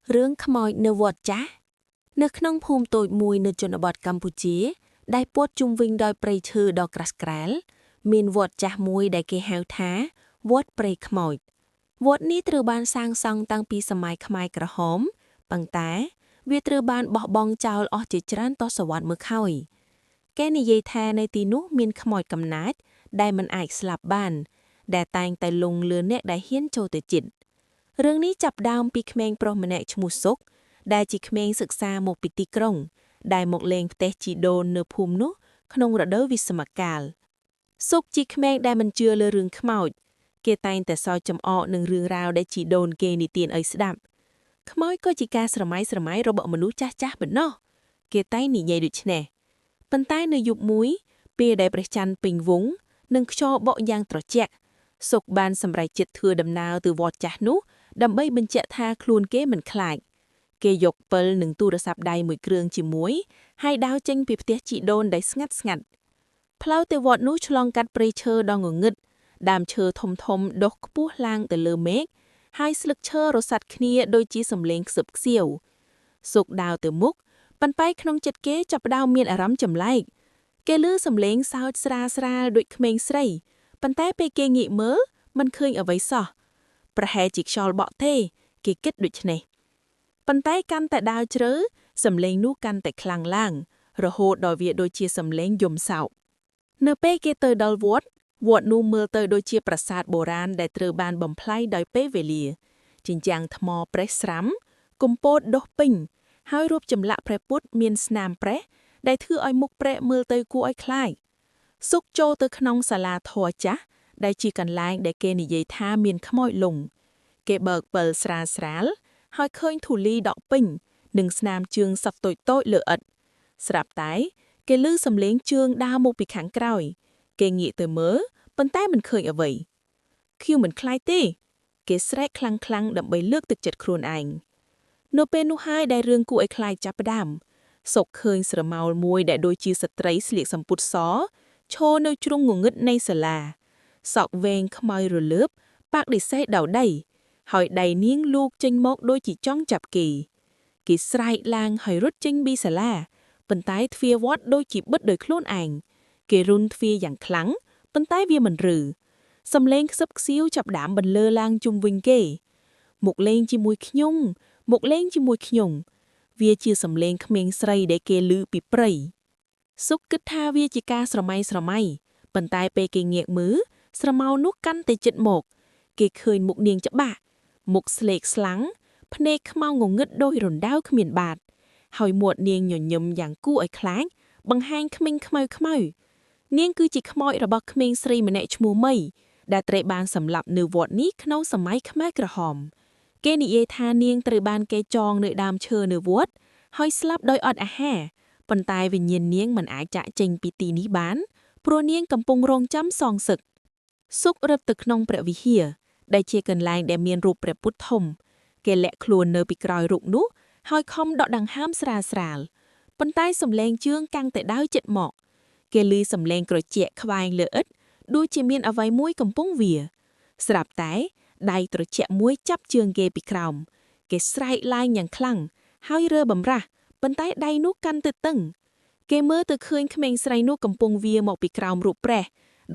Rương khmoi nơ vọt chá. Nơ khnong phùm tội mùi nơ chôn bọt Campuchia, đai bốt chung vinh đôi prey thư đo kras král, min vọt chá mùi đai kê hào thá, vọt prey khmoi. Vọt ní trừ ban sang song tăng pi samai khmai krah hóm, bằng tá, vi trừ ban bỏ bong chào ọ chỉ trán to sọ vọt mơ khôi. Kê ni dây thàในទីនោះមានខ្មោចកំណាចដែលមិនអាចស្លាប់បានដែលតែងតែលងលឿនអ្នកដែលហ៊ានចូលទៅជិតរឿងនេះចាប់ដើមពីក្មេងប្រុសម្នាក់ឈ្មោះសុកដែលជាក្មេងសិក្សាមកពីទីក្រុងដែលមកលេងផ្ទះជីដូននៅភូមិនោះក្នុងរដូវវិស្សមកាលសុកជាក្មេងដែលមិនជឿលើរឿងខ្មោចគេតែងតែសើចចំអកនឹងរឿងរ៉ាវដែលជីដូនគេនិទានឲ្យស្ដាប់ខ្មោចក៏ជាការស្រមៃរបស់មនុស្សចាស់ៗប៉ុណ្ណោះគេតែងនិយាយដូចនេះប៉ុន្តែនៅយប់មួយពេលដែលព្រះច័ន្ទពេញវង្សនិងខ្យល់បក់យ៉ាងត្រជាក់សុកបានសម្រេចចិត្តធ្វើដំណើរទៅវត្តចាស់នោះដើម្បីបញ្ជាក់ថាខ្លួនគេមិនខ្លាចគេយកពិលនិងទូរស័ព្ទដៃមួយគ្រឿងជាមួយហើយដើរចេញពីផ្ទះជីដូនដែលស្ងាត់ផ្លូវទៅវត្តនោះឆ្លងកាត់ព្រៃឈើដ៏ងងឹតដើមឈើធំដុះខ្ពស់ឡើងទៅលើមេឃហើយស្លឹកឈើរសាត់គ្នាដូចជាសំឡេងខ្សឹបខ្សៀវសុកដើរទៅមុខប៉ុន្តែក្នុងចិត្តគេចាប់ផ្ដើមមានអារម្មណ៍ចម្លែកគេឮសំឡេងសើចស្រាលដូចក្មេងស្រីប៉ុន្តែពេលគេងាកមើលមិនឃើញអ្វីសោះប្រហែលជាខ្យល់បក់ទេគេគិតដូចនេះប៉ុន្តែកាន់តែដើរជ្រៅសំឡេងនោះកាន់តែខ្លាំងឡើងរហូតដល់វាដូចជាសំឡេងយំសោកនៅពេលគេទៅដល់វត្តនោះមើលទៅដូចជាប្រាសាទបុរាណដែលត្រូវបានបំផ្លាញដោយពេលវេលាជញ្ជាំងថ្មប្រេះស្រាំគំពោតដុះពេញហើយរូបចម្លាក់ព្រះពុទ្ធមានស្នាមប្រេះដែលធ្វើឲ្យមុខព្រះមើលទៅគួរឲ្យខ្លាចសុកចូលទៅក្នុងសាលាធម៌ចាស់ដែលជាកន្លែងដែលគេនិយាយថាមានខ្មោចលងគេបើកពិលស្រាលហើយឃើញធូលីដក់ពេញនិងស្នាមជើងសត្វតូចលើឥដ្ឋស្រាប់តែគេឮសំឡេងជើងដើរមកពីខាងក្រោយគេងាកទៅមើលប៉ុន្តែមិនឃើញអ្វីខ្ញុំមិនខ្លាចទេគេស្រែកខ្លាំងដើម្បីលើកទឹកចិត្តខ្លួនឯងនៅពេលនោះហើយដែលរឿងគួរឲ្យខ្លាចចាប់ផ្ដើមសុកឃើញស្រមោលមួយដែលដូចជាស្ត្រីស្លៀកសំពត់សឈរនៅជ្រុងងងឹតនៃសាលាសក់វែងខ្មៅរលើបប៉ាក់ឌីសេដៅដីហើយដៃនាងលូកចេញមកដូចជាចង់ចាប់គេស្រែកឡើងហើយរត់ចេញពីសាលាប៉ុន្តែទ្វារវត្តដូចជាបិទដោយខ្លួនឯងគេរុនទ្វារយ៉ាងខ្លាំងប៉ុន្តែវាមិនឬសំឡេងខ្សឹបខ្សៀវចាប់ដើមបន្លឺឡើងជុំវិញគេមកលេងជាមួយខ្ញុំវាជាសំឡេងក្មេងស្រីដែលគេឮពីព្រៃសុកគិតថាវាជាការស្រមៃប៉ុន្តែពេលគេងាកមើលស្រមោលនោះកាន់តែជិតមកគេឃើញមុខនាងច្បាស់មុខស្លេកស្លាំងភ្នែកខ្មៅងងឹតដូចរណ្ដៅគ្មានបាតហើយមាត់នាងញញឹមយ៉ាងគួរឲ្យខ្លាចបង្ហាញក្មេងខ្មៅនាងគឺជាខ្មោចរបស់ក្មេងស្រីម្នាក់ឈ្មោះមីដែលត្រូវបានសម្លាប់នៅវត្តនេះក្នុងសម័យខ្មែរក្រហមគេនិយាយថានាងត្រូវបានគេចងនៅដើមឈើនៅវត្តហើយស្លាប់ដោយអត់អាហារប៉ុន្តែវិញ្ញាណនាងមិនអាចចាកចេញពីទីនេះបានព្រោះនាងកំពុងរងចាំសងសឹកសុករត់ទៅក្នុងព្រះវិហារដែលជាកន្លែងដែលមានរូបព្រះពុទ្ធធំគេលាក់ខ្លួននៅពីក្រោយរូបនោះហើយខំដកដង្ហើមស្រាលប៉ុន្តែសំឡេងជើងកាន់តែដើរជិតមកគេឮសំឡេងក្រជាក់ខ្វែងលើឥដ្ឋដូចជាមានអ្វីមួយកំពុងវាស្រាប់តែដៃត្រជាក់មួយចាប់ជើងគេពីក្រោមគេស្រែកឡើងយ៉ាងខ្លាំងហើយរើបំរាស់ប៉ុន្តែដៃនោះកាន់តែតឹងគេមើលទៅឃើញក្មេងស្រីនោះកំពុងវាមកពីក្រោមរូបព្រះ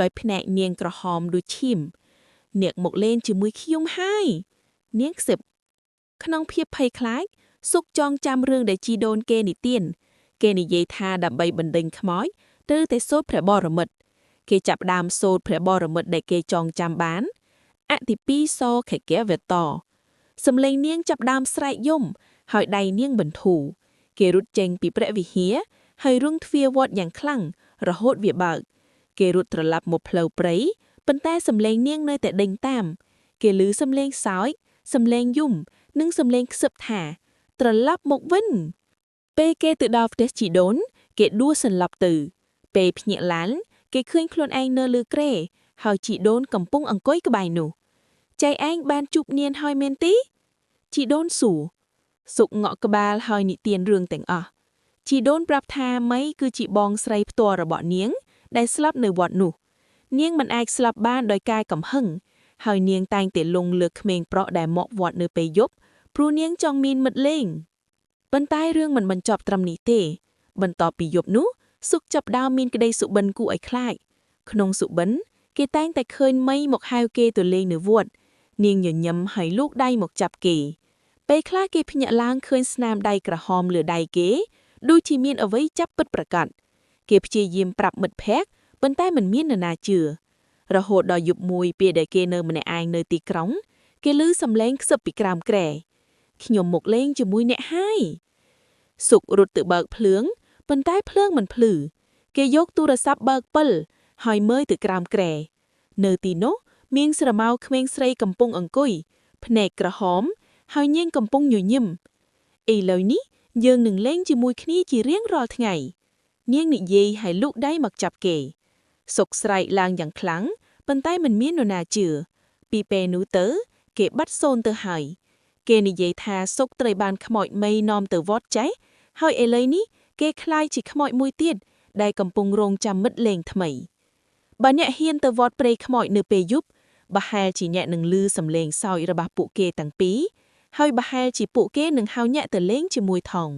ដោយភ្នែកនាងក្រហមដូចឈាមនាងមកលេងជាមួយខ្ញុំហើយនាងខ្សឹបក្នុងភាពភ័យខ្លាចសុកចងចាំរឿងដែលជីដូនគេនិទានគេនិយាយថាដើម្បីបណ្ដេញខ្មោចត្រូវតែសូត្រព្រះបរមិត្តគេចាប់ផ្ដើមសូត្រព្រះបរមិត្តដែលគេចងចាំបានអតិពីសខេកវតសំឡេងនាងចាប់ផ្ដើមស្រែកយំហើយដៃនាងបន្ធូរគេរត់ចេញពីព្រះវិហារហើយរុងទ្វារវត្តយ៉ាងខ្លាំងរហូតវាបើកគេរត់ត្រឡប់មកផ្លូវព្រៃប៉ុន្តែសំឡេងនាងនៅតែដេញតាមគេឮសំឡេងសើចសំឡេងយំនិងសំឡេងខ្សឹបថាត្រឡប់មកវិញពេលគេទៅដល់ផ្ទះជីដូនគេដួលសន្លប់ទៅពេលភ្ញាក់ឡើងគេឃើញខ្លួនឯងនៅលើគ្រែហើយជីដូនកំពុងអង្គុយក្បែរនោះចៃឯងបានជួបនាងហើយមែនទេជីដូនសួរសុកងក់ក្បាលហើយនិទានរឿងទាំងអស់ជីដូនប្រាប់ថាមីគឺជាបងស្រីផ្ទាល់របស់នាងដែលស្លាប់នៅវត្តនោះនាងមិនអាចស្លាប់បានដោយការកំហឹងហើយនាងតែងតែលងលើក្មេងប្រុសដែលមកវត្តនៅពេលយប់ ព្រោះនាងចង់មានមិត្តលេងប៉ុន្តែរឿងមិនបញ្ចប់ត្រឹមនេះទេបន្ទាប់ពីយប់នោះសុកចាប់ដើមមានក្តីសុបិនគួរឲ្យខ្លាចក្នុងសុបិនគេតែងតែឃើញមីមកហៅគេទៅលេងនៅវត្តនាងញញឹមឲ្យលោកដៃមកចាប់គេពេលខ្លះគេភ្ញាក់ឡើងឃើញស្នាមដៃក្រហមលើដៃគេដូចជាមានអ្វីចាប់ពិតប្រាកដគេព្យាយាមប្រាប់មិត្តភក្តិប៉ុន្តែមិនមាននរណាជឿរហូតដល់យប់មួយពេលដែលគេនៅម្នាក់ឯងនៅទីក្រុងគេឮសំឡេងខ្សឹបពីក្រោមគ្រែខ្ញុំមកលេងជាមួយអ្នកហើយសុករត់ទៅបើកភ្លើងប៉ុន្តែភ្លើងមិនភ្លឺគេយកទូរស័ព្ទបើកពិលហើយមើលទៅក្រោមគ្រែនៅទីនោះមានស្រមោលក្មេងស្រីកំពុងអង្គុយភ្នែកក្រហមហើយនាងកំពុងញញឹមឥឡូវនេះយើងនឹងលេងជាមួយគ្នាជារៀងរាល់ថ្ងៃនាងនិយាយឲ្យលោកដៃមកចាប់គេសុកស្រែកឡើងយ៉ាងខ្លាំងប៉ុន្តែមិនមាននរណាជឿពីពេលនោះទៅគេបាត់សូន្យទៅហើយគេនិយាយថាសុកត្រូវបានខ្មោចមីនាំទៅវត្តចេះហើយឥឡូវនេះគេคล้ายជាខ្មោចមួយទៀតដែលកំពុងរងចាំមិត្តលេងថ្មីបើអ្នកហ៊ានទៅវត្តព្រៃខ្មោចនៅពេលយប់ប្រហែលជាអ្នកនឹងឮសំឡេងសើចរបស់ពួកគេទាំងពីរហើយប្រហែលជាពួកគេនឹងហៅអ្នកទៅលេងជាមួយថង